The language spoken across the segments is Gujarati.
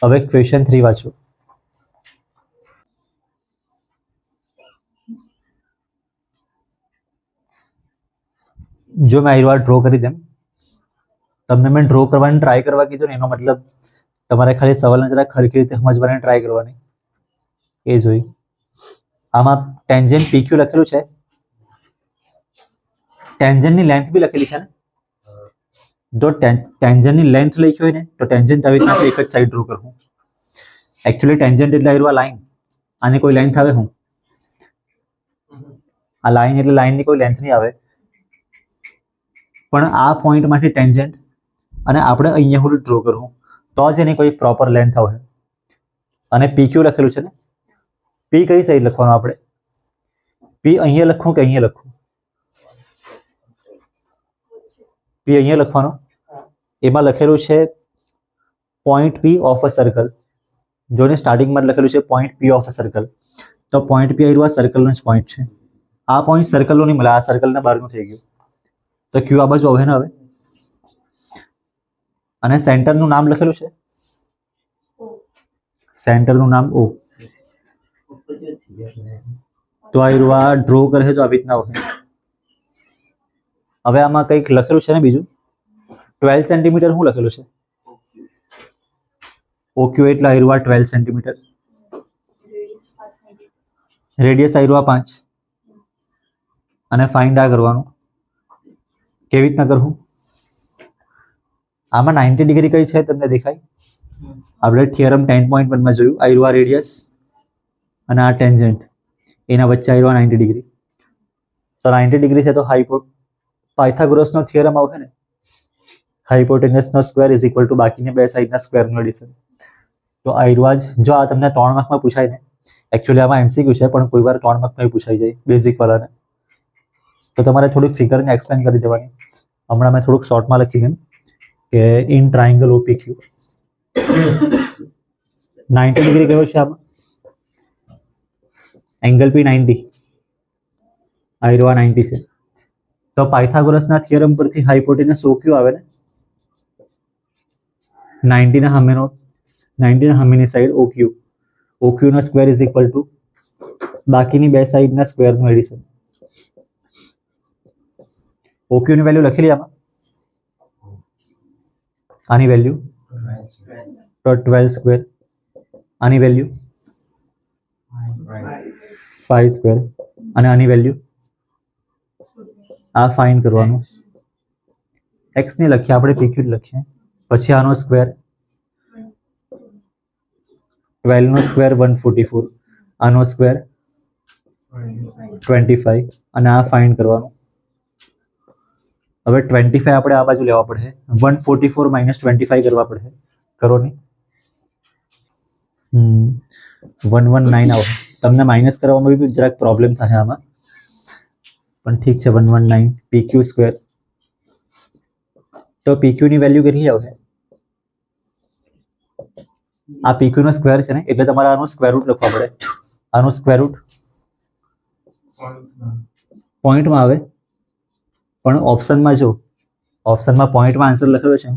હવે ક્વેશ્ચન 3 વાંચો. જો મેં આ ડ્રો કરી દેમ, તમને મેં ડ્રો કરવાની ટ્રાય કરવા કીધું ને, એનો મતલબ તમારે ખાલી સવાલને જરા ખરખી રીતે સમજવાની ટ્રાય કરવાની. એ જોઈ આમાં ટેન્જન્ટ પીક્યુ લખેલું છે, ટેન્જન્ટની લેન્થ બી લખેલી છે ને. જો ટેન્જન્ટની લેન્થ લખી હોય ને તો ટેન્જન્ટ આવી રીતે એક જ સાઈડ ડ્રો કરવું. એકચ્યુઅલી ટેન્જન્ટ એટલે આ લાઈન, આની કોઈ લેન્થ આવે હું? આ લાઈન એટલે લાઈનની કોઈ લેન્થ નહીં આવે, પણ આ પોઈન્ટમાંથી ટેન્જન્ટ અને આપણે અહીંયા સુધી ડ્રો કરવું તો જ એની કોઈ પ્રોપર લેન્થ આવે. અને પીક્યુ લખેલું છે ને, પી કઈ સાઈડ લખવાનું આપણે? પી અહીંયા લખવું કે અહીંયા લખવું? પી અહીંયા લખવાનું. એમાં લખેલું છે point P of a circle. જોને સ્ટાર્ટિંગમાં લખેલું છે point P of a circle, તો પોઈન્ટ પી આવ્યું આ સર્કલનો જ પોઈન્ટ છે. આ પોઈન્ટ સર્કલનો નહીં મળે, આ સર્કલના બહારનું થઈ ગયું, તો ક્યુ આ બાજુ આવે ને હવે. અને સેન્ટરનું નામ લખેલું છે, સેન્ટરનું નામ ઓ. તો આ ડ્રો કરે તો આવી રીતના હોય. હવે આમાં કંઈક લખેલું છે ને બીજું, 12 સેન્ટીમીટર શું લખેલું છે? ઓક્યુ એટલે આયરુઆ 12 સેન્ટીમીટર, રેડિયસ આયરુઆ 5, અને ફાઇન્ડ આ કરવાનું. કેવી રીતના કરવું? આમાં 90 ડિગ્રી કઈ છે તમને દેખાય? આપણે થિયરમ 10.1 માં જોયું, આયરુઆ રેડિયસ અને આ ટેન્જન્ટ, એના વચ્ચે આયરુઆ 90 ડિગ્રી. તો 90 ડિગ્રી છે તો પાયથાગોરસનો થિયરમ આવશે ને, હાઇપોટેનસનો સ્ક્વેર ઇઝ ઇક્વલ ટુ બાકીની બે સાઈડના સ્ક્વેરનું એડિશન. તો આયરુઆ જ, જો આ તમને 3 માર્કમાં પૂછાય ને, એકચ્યુઅલી આમાં એમસીક્યુ છે પણ કોઈ વાર 3 માર્કમાં પૂછાઈ જાય બેઝિક વાળાને, તો તમારે થોડીક ફિગરને એક્સપ્લેન કરી દેવાની. હમણાં મેં થોડુંક શોર્ટમાં લખી દેમ કે ઇન ટ્રાયંગલ ઓપીક્યુ 90 ડિગ્રી કયો છે આમાં? એંગલ પી 90, આયરુઆ 90 છે. તો પાયથાગોરસના થિયરમ પરથી હાઇપોટેનસ ઓક્યુ આવે ને, 90 ના સામેની સાઈડ ઓક્યુ, ઓક્યુનો સ્ક્વેર ઇઝ ઇક્વલ ટુ બાકીની બે સાઈડના સ્ક્વેરનું એડિશન. ઓક્યુની વેલ્યુ લખેલી આમાં, આની વેલ્યુ તો 12 સ્ક્વેર, આની વેલ્યુ 5 સ્ક્વેર, અને આની વેલ્યુ આ ફાઇન્ડ કરવાનું. એક્સ ની લખીએ આપણે, પીક્યુ લખીએ, પછી આનો સ્ક્વેર 12 નો સ્ક્વેર 144, આનો સ્ક્વેર 25, અને આ ફાઇન્ડ કરવાનું. હવે 25 આપણે આ બાજુ લેવા પડશે, 144 માઇનસ 25 કરવા પડશે. કરો નહીં, 119 આવે. તમને માઇનસ કરવામાં બી જરાક પ્રોબ્લેમ થાય આમાં, પણ ઠીક છે. 119 પીક્યુ સ્ક્વેર. તો પીક્યુ ની વેલ્યુ કેટલી આવશે? આ પીક્યુ નો સ્ક્વેર છે ને, એટલે તમારે આનું સ્ક્વેર રૂટ લખવા પડે. આનું સ્ક્વેર રૂટ પોઈન્ટમાં આવે, પણ ઓપ્શનમાં જો, ઓપ્શનમાં પોઈન્ટમાં આન્સર લખેલો છે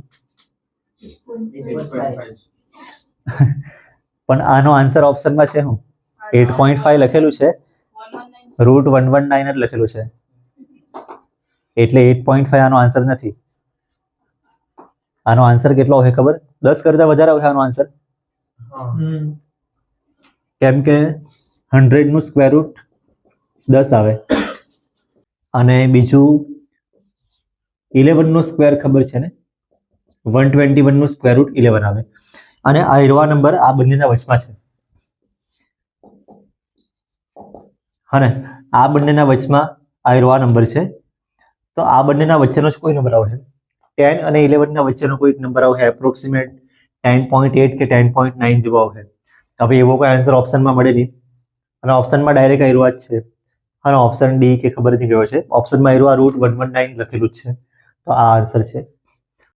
પણ આનો આન્સર ઓપ્શનમાં છે હું 8.5 લખેલું છે, રૂટ 119 જ લખેલું છે, એટલે 8.5 આનો આન્સર નથી. આનો આન્સર કેટલો હોય ખબર? 10 કરતા વધારે હોય આનો આન્સર, કેમ કે 100 નું સ્ક્વેર રૂટ 10 આવે, અને બીજું 11 નો સ્ક્વેર ખબર છે ને, 121 નું સ્ક્વેર રૂટ 11 આવે. અને આ આયરુઆ નંબર આ બંનેના વચમાં છે, હા ને, આ બંનેના વચમાં આયરુઆ નંબર છે. તો આ બંનેના વચ્ચેનો જ કોઈ નંબર આવશે, 10 અને 11 ના વચ્ચેનો કોઈ નંબર આવશે, એપ્રોક્સિમેટ 10.8 કે 10.9 જેવો આવશે. હવે એવો કોઈ આન્સર ઓપ્શનમાં મળે નહીં, અને ઓપ્શનમાં ડાયરેક્ટ આયરુઆ જ છે, અને ઓપ્શન ડી કે ખબર નથી કયો છે, ઓપ્શનમાં આયરુઆ રૂટ 119 લખેલું જ છે, તો આ આન્સર છે.